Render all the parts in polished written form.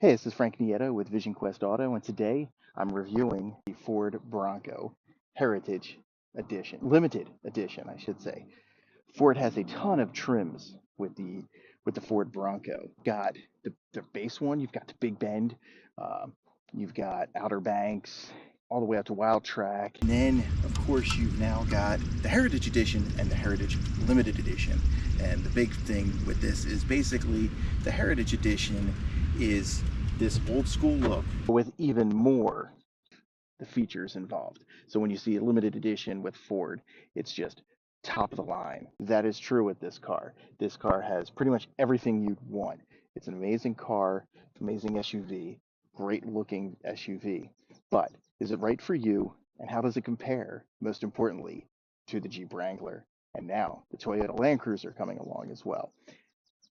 Hey, this is Frank Nieto with Vision Quest Auto, and today I'm reviewing the Ford Bronco Heritage Edition, Limited Edition, I should say. Ford has a ton of trims with the Ford Bronco. Got the base one, you've got the Big Bend, um, you've got Outer Banks, all the way up to Wild Track. And then, of course, you've now got the Heritage Edition and the Heritage Limited Edition. And the big thing with this is basically the Heritage Edition is this old school look with even more the features involved. So when you see a limited edition with Ford, it's just top of the line. That is true with this car. This car has pretty much everything you'd want. It's an amazing car, amazing SUV, great looking SUV. But is it right for you? And how does it compare, most importantly, to the Jeep Wrangler? And now the Toyota Land Cruiser coming along as well.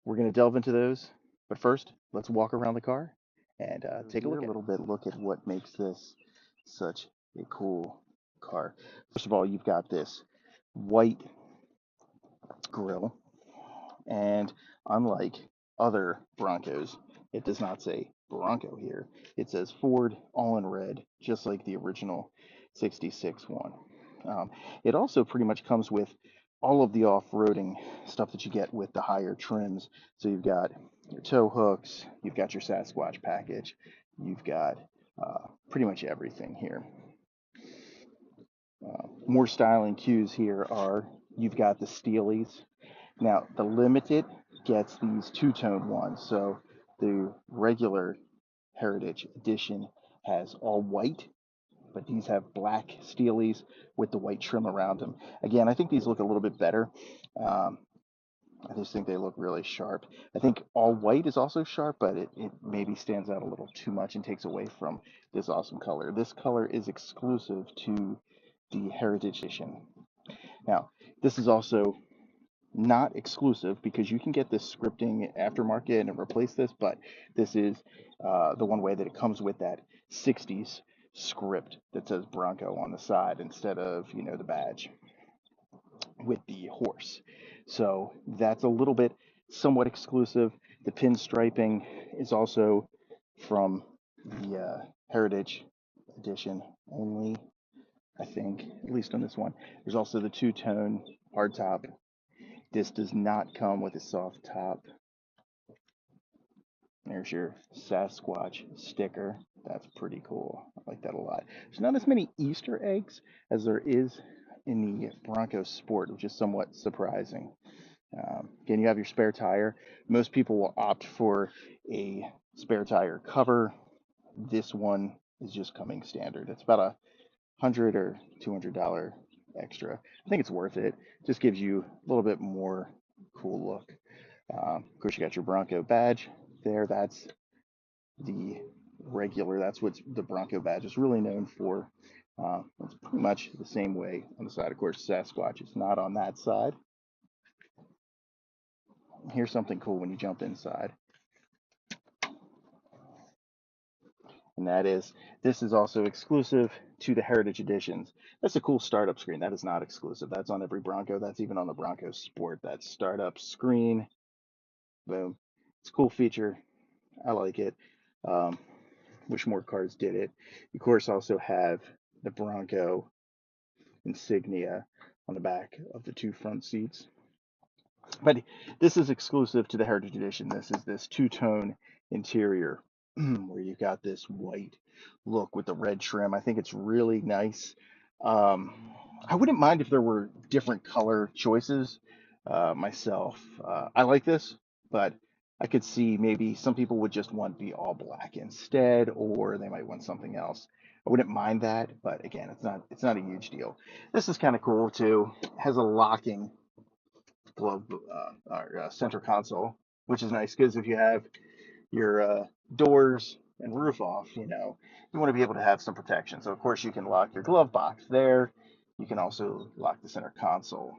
We're going to delve into those. But first, let's walk around the car and take a look at a little bit. Look at what makes this such a cool car. First of all, you've got this white grille, and unlike other Broncos, it does not say Bronco here. It says Ford all in red, just like the original 66 one. It also pretty much comes with all of the off-roading stuff that you get with the higher trims. So you've got your tow hooks, you've got your Sasquatch package, you've got pretty much everything here. More styling cues here are you've got the Steelies. Now, the Limited gets these two-tone ones. So the regular Heritage Edition has all white, but these have black Steelies with the white trim around them. Again, I think these look a little bit better. Um, I just think they look really sharp. I think all white is also sharp, but it maybe stands out a little too much and takes away from this awesome color. This color is exclusive to the Heritage Edition. Now, this is also not exclusive because you can get this scripting aftermarket and replace this, but this is the one way that it comes with that 60s script that says Bronco on the side instead of, the badge with the horse. So that's a little bit somewhat exclusive. The pinstriping is also from the Heritage Edition only, I think, at least on this one. There's also the two-tone hardtop. This does not come with a soft top. There's your Sasquatch sticker. That's pretty cool. I like that a lot. There's not as many Easter eggs as there is in the Bronco Sport, which is somewhat surprising. Again, you have your spare tire. Most people will opt for a spare tire cover. This one is just coming standard. It's about $100 or $200 extra. I think it's worth it. Just gives you a little bit more cool look. Of course, you got your Bronco badge there. That's the regular. That's what the Bronco badge is really known for. It's pretty much the same way on the side. Of course, Sasquatch is not on that side. Here's something cool when you jump inside, and that is this is also exclusive to the Heritage Editions. That's a cool startup screen. That is not exclusive. That's on every Bronco. That's even on the Bronco Sport. That startup screen. Boom. It's a cool feature. I like it. Um, wish more cars did it. You, of course, also have the Bronco insignia on the back of the two front seats. But this is exclusive to the Heritage Edition. This is this two-tone interior where you've got this white look with the red trim. I think it's really nice. Um, I wouldn't mind if there were different color choices myself. I like this, but I could see maybe some people would just want the all black instead, or they might want something else. I wouldn't mind that, but again, it's not a huge deal. This is kind of cool too. It has a locking glove or center console, which is nice because if you have your doors and roof off, you want to be able to have some protection. So of course you can lock your glove box there. You can also lock the center console.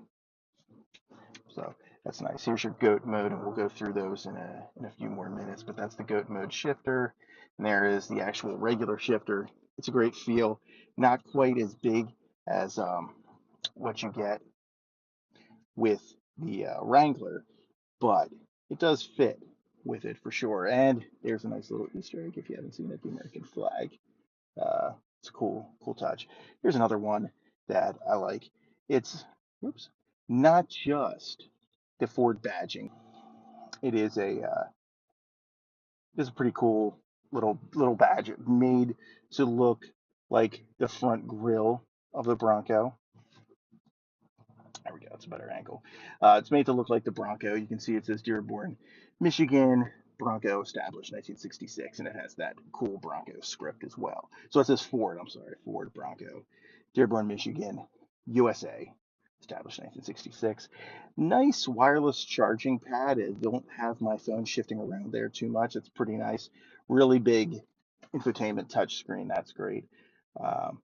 So that's nice. Here's your GO.A.T mode, and we'll go through those in a few more minutes. But that's the GO.A.T mode shifter, and there is the actual regular shifter. It's a great feel, not quite as big as what you get with the Wrangler, but it does fit. with it for sure. And there's a nice little Easter egg if you haven't seen it, the American flag. It's a cool touch. Here's another one that I like. It's, oops, not just the Ford badging. It is a pretty cool little badge made to look like the front grille of the Bronco. There we go. It's a better angle. It's made to look like the Bronco. You can see it says Dearborn, Michigan, Bronco established 1966, and it has that cool Bronco script as well. So it says Ford. I'm sorry, Ford Bronco, Dearborn, Michigan, USA, established 1966. Nice wireless charging pad. I don't have my phone shifting around there too much. It's pretty nice. Really big infotainment touchscreen. That's great. Um,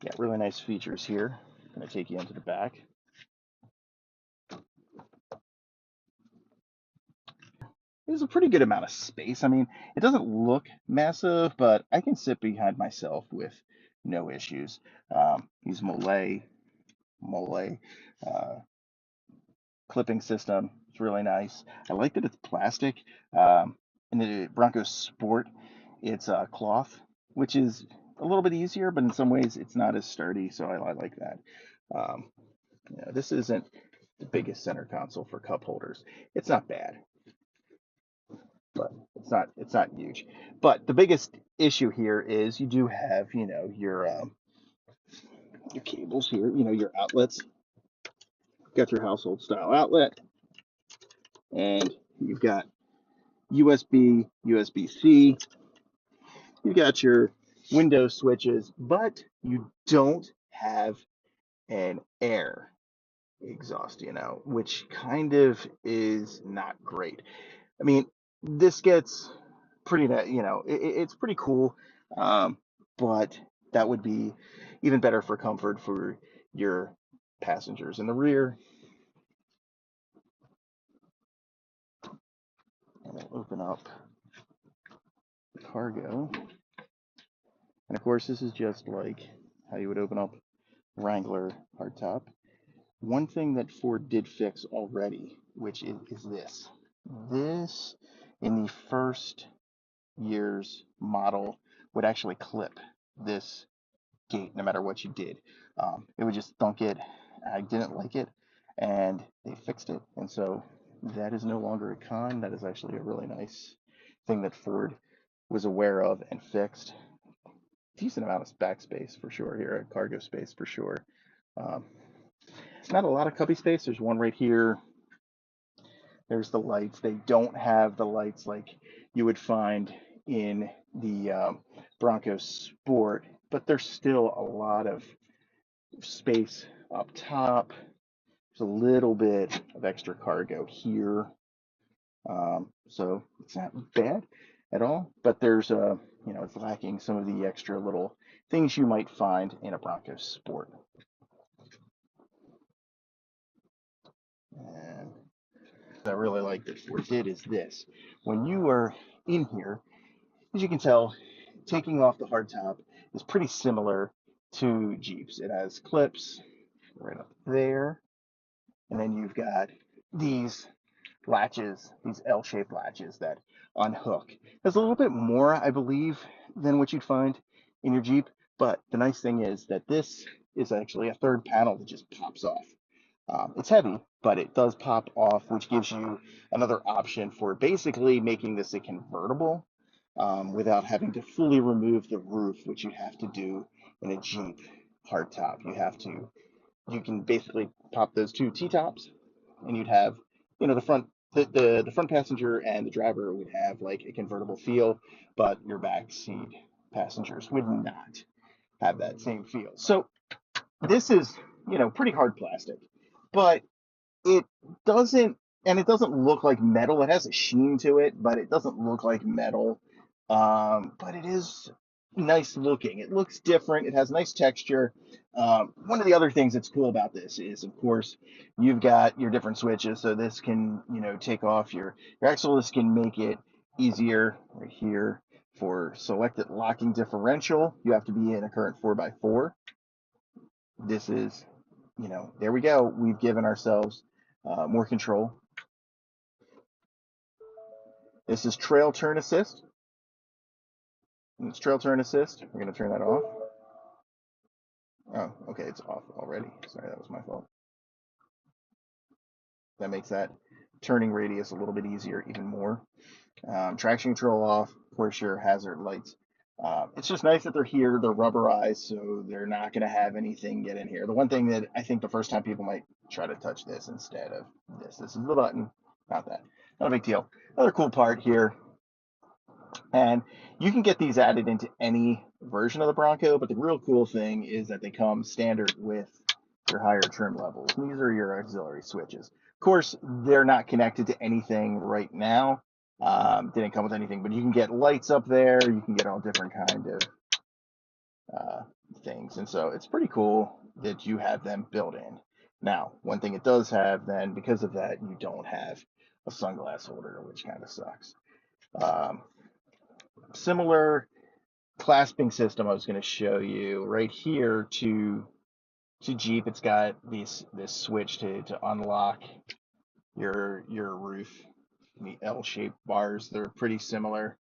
yeah, really nice features here. I'm going to take you into the back. There's a pretty good amount of space. I mean, it doesn't look massive, but I can sit behind myself with no issues. Use Mole uh, clipping system. It's really nice. I like that it's plastic. In the Bronco Sport, it's cloth, which is a little bit easier, but in some ways it's not as sturdy, so I like that. Um, this isn't the biggest center console for cup holders. It's not bad, but it's not huge. But the biggest issue here is you do have, your cables here, your outlets. You've got your household style outlet, and you've got USB, USB-C. You got your Windows switches, but you don't have an air exhaust, which kind of is not great. I mean, this gets pretty, it's pretty cool, um, but that would be even better for comfort for your passengers in the rear. And we'll open up the cargo. And of course, this is just like how you would open up Wrangler hardtop. One thing that Ford did fix already, which is this. This, in the first year's model, would actually clip this gate no matter what you did. It would just thunk it. I didn't like it, and they fixed it. And so that is no longer a con. That is actually a really nice thing that Ford was aware of and fixed. Decent amount of back space for sure here, cargo space for sure. Um, not a lot of cubby space. There's one right here. There's the lights. They don't have the lights like you would find in the Bronco Sport, but there's still a lot of space up top. There's a little bit of extra cargo here. So it's not bad at all, but there's it's lacking some of the extra little things you might find in a Bronco Sport. And what I really like that Ford did is this. When you are in here, as you can tell, taking off the hardtop is pretty similar to Jeep's. It has clips right up there, and then you've got these latches, these L-shaped latches that unhook. There's a little bit more, I believe, than what you'd find in your Jeep, but the nice thing is that this is actually a third panel that just pops off. It's heavy, but it does pop off, which gives you another option for basically making this a convertible without having to fully remove the roof, which you have to do in a Jeep hardtop. You can basically pop those two T-tops, and you'd have, the front, the front passenger and the driver would have like a convertible feel, but your back seat passengers would not have that same feel. So this is, pretty hard plastic, but it doesn't, and it doesn't look like metal. It has a sheen to it, but it doesn't look like metal. But it is nice looking. It looks different. It has nice texture. One of the other things that's cool about this is, of course, you've got your different switches. So this can, take off your axle. This can make it easier right here for selected locking differential. You have to be in a current 4x4. This is, there we go. We've given ourselves more control. This is trail turn assist. And it's trail turn assist. We're going to turn that off. Oh, okay, it's off already. Sorry, that was my fault. That makes that turning radius a little bit easier, even more. Traction control off. Of course, your hazard lights. It's just nice that they're here. They're rubberized, so they're not going to have anything get in here. The one thing that I think the first time people might try to touch this instead of this. This is the button, not that. Not a big deal. Another cool part here, and you can get these added into any version of the Bronco, but the real cool thing is that they come standard with your higher trim levels. These are your auxiliary switches. Of course, they're not connected to anything right now. Didn't come with anything, but you can get lights up there. You can get all different kind of things, and so it's pretty cool that you have them built in. Now, one thing it does have, then, because of that, you don't have a sunglass holder, which kind of sucks. Similar clasping system I was going to show you right here to Jeep. It's got this switch to unlock your roof. The L-shaped bars, they're pretty similar.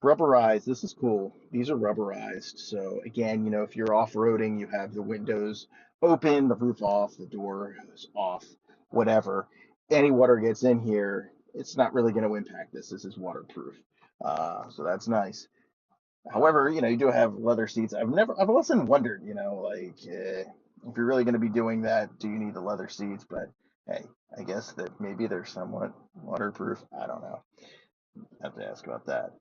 Rubberized, this is cool. These are rubberized. So again, you know, if you're off-roading, you have the windows open, the roof off, the door is off, whatever. Any water gets in here, it's not really going to impact this. This is waterproof. So that's nice. However, you know, you do have leather seats. I've often wondered, you know, like if you're really going to be doing that, do you need the leather seats? But hey, I guess that maybe they're somewhat waterproof. I don't know. I have to ask about that.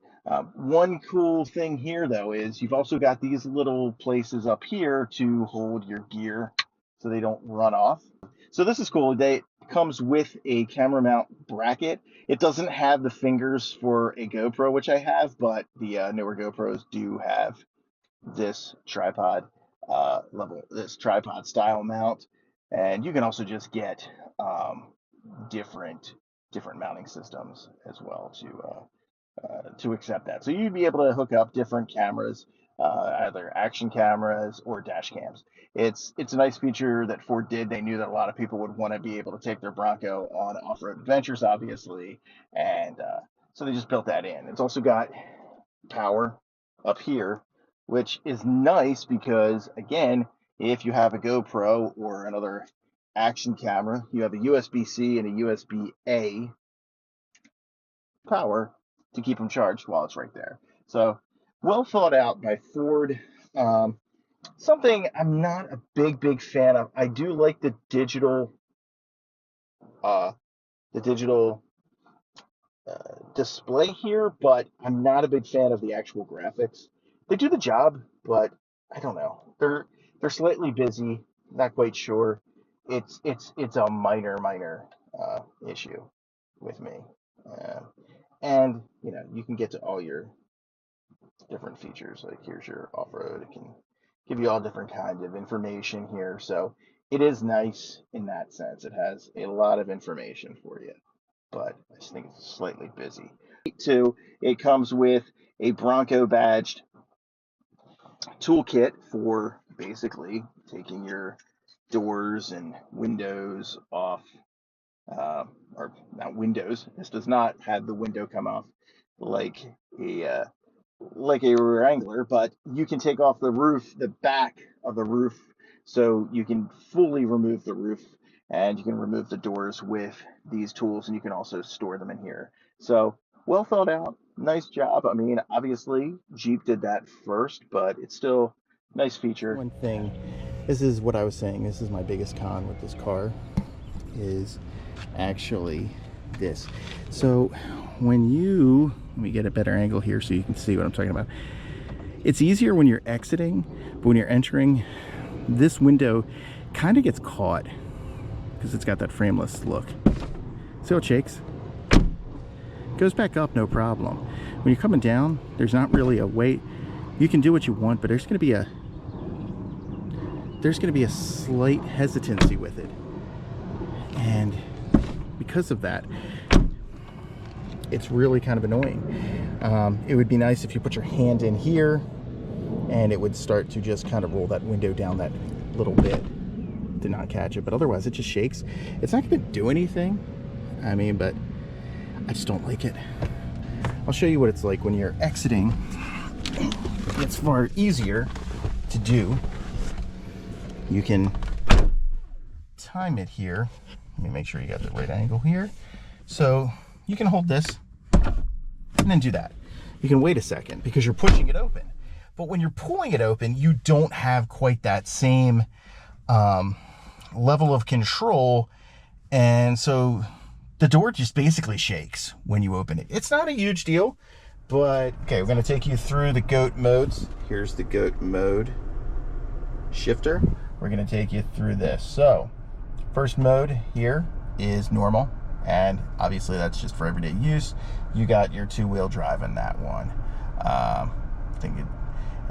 One cool thing here, though, is you've also got these little places up here to hold your gear so they don't run off. So this is cool. It comes with a camera mount bracket. It doesn't have the fingers for a GoPro, which I have, but the newer GoPros do have this tripod this tripod style mount, and you can also just get different mounting systems as well to accept that. So you'd be able to hook up different cameras, either action cameras or dash cams. It's a nice feature that Ford did. They knew that a lot of people would want to be able to take their Bronco on off-road adventures, obviously, and so they just built that in. It's also got power up here, which is nice because, again, if you have a GoPro or another action camera, you have a USB-C and a USB-A power to keep them charged while it's right there. So well thought out by Ford. Something I'm not a big fan of. I do like the digital display here, but I'm not a big fan of the actual graphics. They do the job, but I don't know. They're slightly busy. Not quite sure. It's a minor issue with me. And you know, you can get to all your different features. Like here's your off-road. It can give you all different kinds of information here. So it is nice in that sense. It has a lot of information for you, but I just think it's slightly busy. Two, it comes with a Bronco badged toolkit for basically taking your doors and windows off, or not windows. This does not have the window come off like a Wrangler, but you can take off the roof, the back of the roof, so you can fully remove the roof, and you can remove the doors with these tools, and you can also store them in here. So well thought out, nice job. I mean, obviously Jeep did that first, but it's still a nice feature. One thing, this is what I was saying, this is my biggest con with this car, is actually this. So when you, let me get a better angle here so you can see what I'm talking about. It's easier when you're exiting, but when you're entering, this window kind of gets caught because it's got that frameless look. See how it shakes? Goes back up, no problem. When you're coming down, there's not really a weight. You can do what you want, but there's going to be a slight hesitancy with it, and because of that, it's really kind of annoying. It would be nice if you put your hand in here and it would start to just kind of roll that window down that little bit to not catch it, but otherwise it just shakes. It's not going to do anything, I mean, but I just don't like it. I'll show you what it's like when you're exiting. It's far easier to do. You can time it here. Let me make sure you got the right angle here. So you can hold this and then do that. You can wait a second because you're pushing it open. But when you're pulling it open, you don't have quite that same level of control. And so the door just basically shakes when you open it. It's not a huge deal, but okay, we're going to take you through the G.O.A.T modes. Here's the G.O.A.T mode shifter. We're going to take you through this. So first mode here is normal, and obviously that's just for everyday use. You got your two-wheel drive in that one.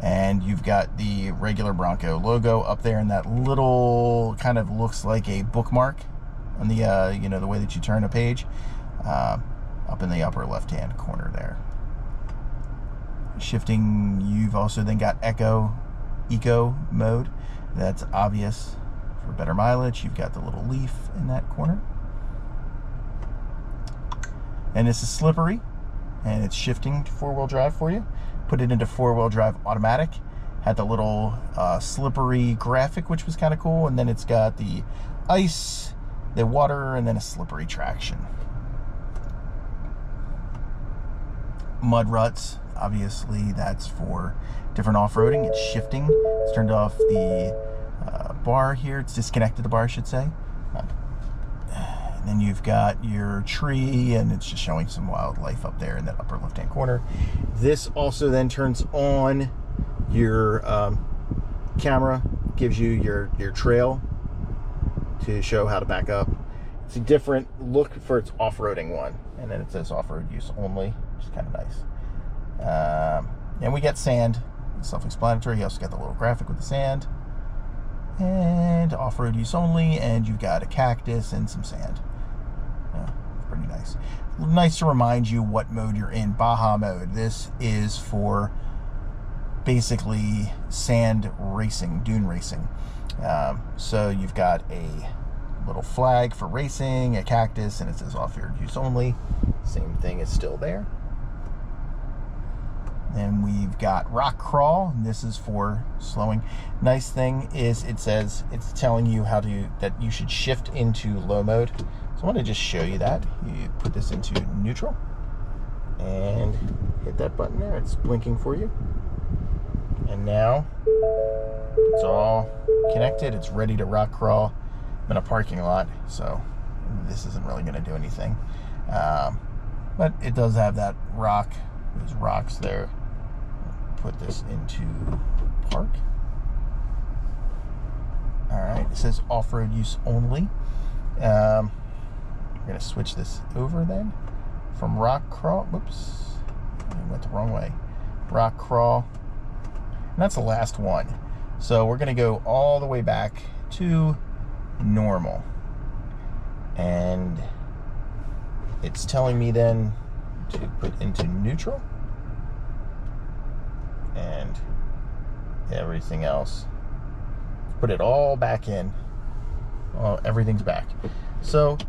And you've got the regular Bronco logo up there, and that little kind of looks like a bookmark on the you know, the way that you turn a page, up in the upper left-hand corner there. Shifting, you've also then got eco mode. That's obvious for better mileage. You've got the little leaf in that corner. And this is slippery, and it's shifting to four-wheel drive for you. Put it into four-wheel drive automatic. Had the little slippery graphic, which was kind of cool. And then it's got the ice, the water, and then a slippery traction. Mud ruts, obviously that's for different off-roading. It's shifting. It's turned off the bar here. It's disconnected the bar, I should say. And then you've got your tree, and it's just showing some wildlife up there in that upper left-hand corner. This also then turns on your camera, gives you your trail to show how to back up. It's a different look for its off-roading one. And then it says off-road use only, which is kind of nice. And we get sand, self-explanatory. You also got the little graphic with the sand. And off-road use only, and you've got a cactus and some sand. Yeah, pretty nice. Nice to remind you what mode you're in. Baja mode. This is for basically sand racing, dune racing. So you've got a little flag for racing, a cactus, and it says off-road use only. Same thing is still there. And we've got rock crawl, and this is for slowing. Nice thing is it says it's telling you how to, that you should shift into low mode. So I want to just show you that. You put this into neutral and hit that button there. It's blinking for you. And now it's all connected. It's ready to rock crawl. I'm in a parking lot, so this isn't really going to do anything. But it does have that rock, those rocks there. Put this into park. All right, it says off-road use only. We're gonna switch this over then from rock crawl. Whoops, I went the wrong way. Rock crawl, and that's the last one. So we're gonna go all the way back to normal, and it's telling me then to put into neutral. And everything else, put it all back in. Well, everything's back. So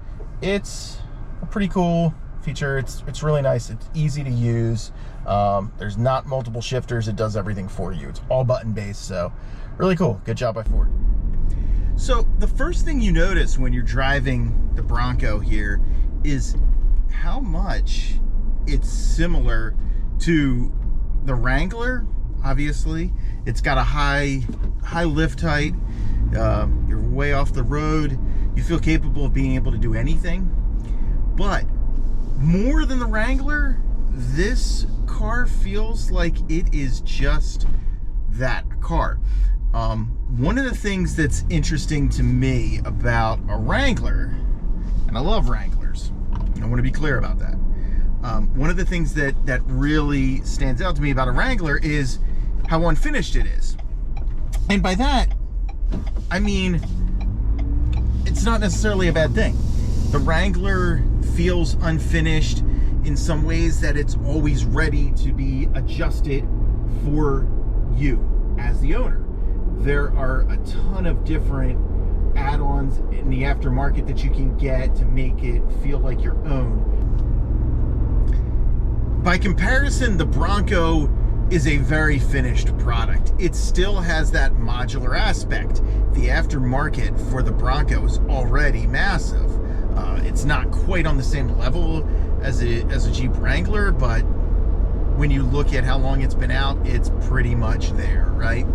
it's a pretty cool feature. It's really nice. It's easy to use. There's not multiple shifters. It does everything for you. It's all button based, so really cool. Good job by Ford. So the first thing you notice when you're driving the Bronco here is how much it's similar to the Wrangler. Obviously, it's got a high lift height. You're way off the road. You feel capable of being able to do anything. But more than the Wrangler, this car feels like it is just that car. One of the things that's interesting to me about a Wrangler, and I love Wranglers, I want to be clear about that. One of the things that really stands out to me about a Wrangler is how unfinished it is. And by that, I mean, it's not necessarily a bad thing. The Wrangler feels unfinished in some ways that it's always ready to be adjusted for you as the owner. There are a ton of different add-ons in the aftermarket that you can get to make it feel like your own. by comparison, the Bronco is a very finished product. It still has that modular aspect. The aftermarket for the Bronco is already massive. It's not quite on the same level as a Jeep Wrangler, but when you look at how long it's been out, it's pretty much there, right?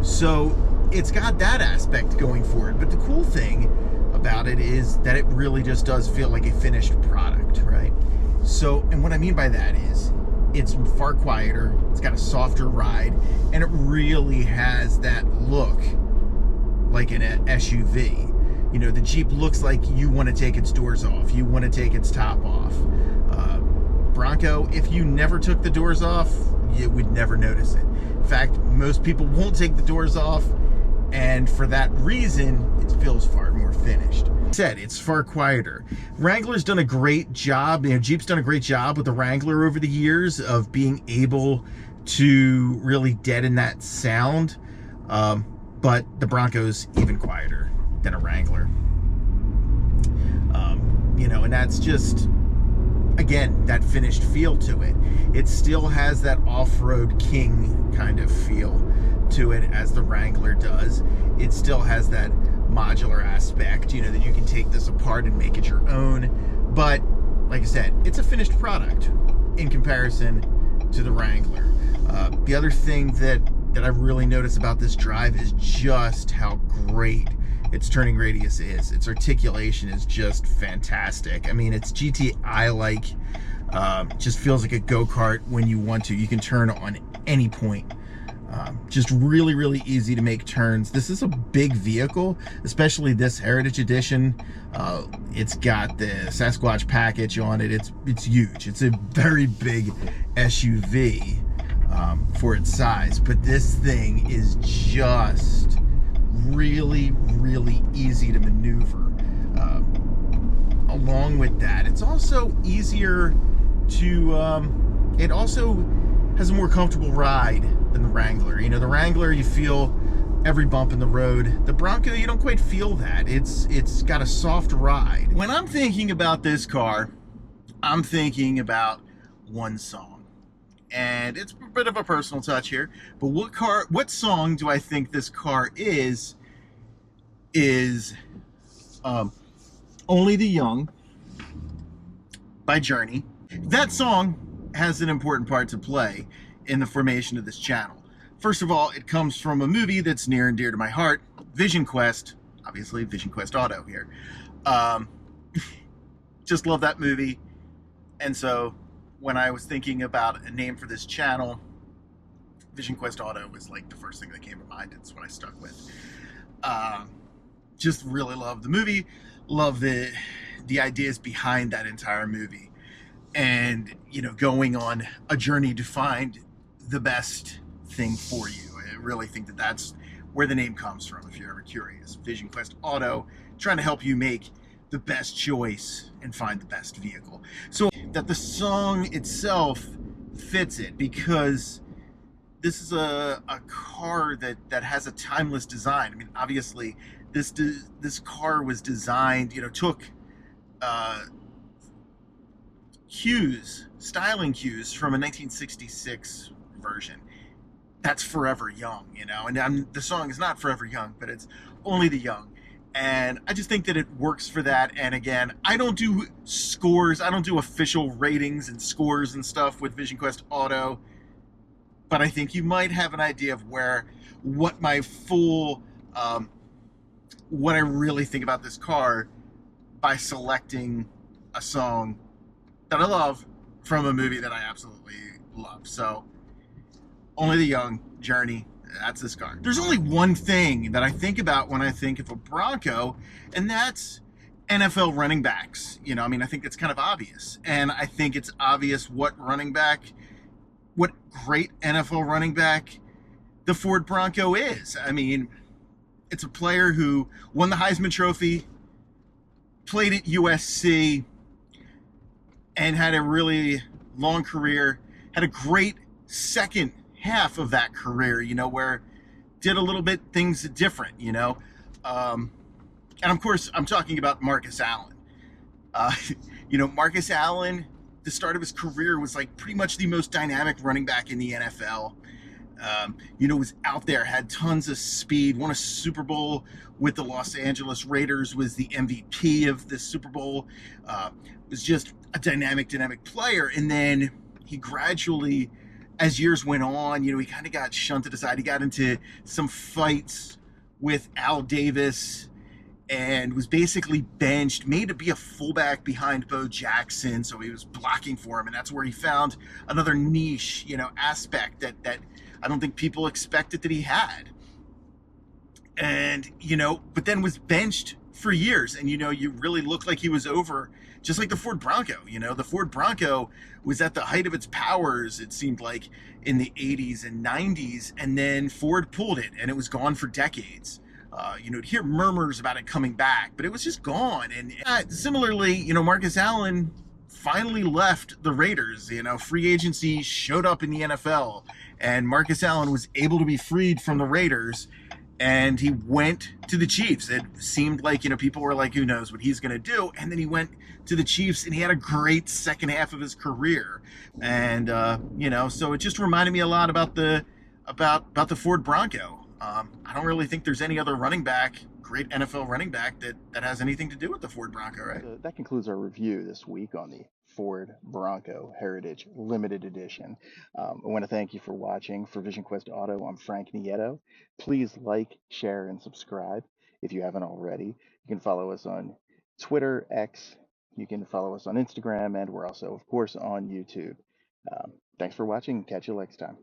So it's got that aspect going for it. But the cool thing about it is that it really just does feel like a finished product, right? So, and what I mean by that is it's far quieter, it's got a softer ride, and it really has that look like an SUV. You know, the Jeep looks like you want to take its doors off, you want to take its top off. Bronco, if you never took the doors off, you would never notice it. In fact, most people won't take the doors off, and for that reason, it feels far more finished. Like I said, it's far quieter. Wrangler's done a great job, you know, Jeep's done a great job with the Wrangler over the years of being able to really deaden that sound, but the Bronco's even quieter than a Wrangler. You know, and that's just, again, that finished feel to it. It still has that off-road king kind of feel to it as the Wrangler does. It still has that modular aspect, you know, that you can take this apart and make it your own. But like I said, it's a finished product in comparison to the Wrangler. The other thing that I really notice about this drive is just how great its turning radius is. Its articulation is just fantastic. I mean, it's GTI-like. Just feels like a go-kart when you want to. You can turn on any point. Just really, really easy to make turns. This is a big vehicle, especially this Heritage Edition. It's got the Sasquatch package on it. It's huge. It's a very big SUV for its size, but this thing is just really, really easy to maneuver. Along with that, it's also easier to, it also has a more comfortable ride than the Wrangler. You know, the Wrangler, you feel every bump in the road. The Bronco, you don't quite feel that. It's got a soft ride. When I'm thinking about this car, I'm thinking about one song. And it's a bit of a personal touch here, but what song do I think this car is Only the Young by Journey. That song has an important part to play in the formation of this channel. First of all, it comes from a movie that's near and dear to my heart, Vision Quest, obviously Vision Quest Auto here. Just love that movie. And so when I was thinking about a name for this channel, Vision Quest Auto was like the first thing that came to mind. It's what I stuck with. Just really love the movie, love the ideas behind that entire movie, and you know, going on a journey to find the best thing for you. I really think that that's where the name comes from, if you're ever curious. Vision Quest Auto, trying to help you make the best choice and find the best vehicle. So that the song itself fits it, because this is a car that has a timeless design. I mean, obviously this car was designed, you know, took styling cues from a 1966 version. That's Forever Young, you know, and the song is not Forever Young, but it's Only the Young. And I just think that it works for that. And again, I don't do scores. I don't do official ratings and scores and stuff with Vision Quest Auto. But I think you might have an idea of what my full, what I really think about this car by selecting a song that I love from a movie that I absolutely love. So, Only the Young, Journey. That's this car. There's only one thing that I think about when I think of a Bronco, and that's NFL running backs. You know, I mean, I think it's kind of obvious. And I think it's obvious what great NFL running back the Ford Bronco is. I mean, it's a player who won the Heisman Trophy, played at USC, and had a really long career, had a great second half of that career, you know, where did a little bit things different, you know. And of course, I'm talking about Marcus Allen. You know, Marcus Allen the start of his career was like pretty much the most dynamic running back in the NFL. Was out there, had tons of speed, won a Super Bowl with the Los Angeles Raiders, was the MVP of the Super Bowl, was just a dynamic player. And then he gradually, as years went on, he kind of got shunted aside. He got into some fights with Al Davis and was basically benched, made to be a fullback behind Bo Jackson, so he was blocking for him, and that's where he found another niche, aspect that I don't think people expected that he had. And, but then was benched for years, and, you really looked like he was over, just like the Ford Bronco. The Ford Bronco was at the height of its powers, it seemed like, in the 80s and 90s, and then Ford pulled it, and it was gone for decades. You'd hear murmurs about it coming back, but it was just gone. And similarly, Marcus Allen finally left the Raiders. Free agency showed up in the NFL, and Marcus Allen was able to be freed from the Raiders, and he went to the Chiefs. It seemed like, people were like, who knows what he's going to do? And then he went to the Chiefs, and he had a great second half of his career. And, so it just reminded me a lot about the Ford Bronco. I don't really think there's any other running back, great NFL running back, that has anything to do with the Ford Bronco, right? That concludes our review this week on the Ford Bronco Heritage Limited Edition. I want to thank you for watching. For Vision Quest Auto, I'm Frank Nieto. Please like, share, and subscribe if you haven't already. You can follow us on Twitter, X. You can follow us on Instagram, and we're also, of course, on YouTube. Thanks for watching. Catch you next time.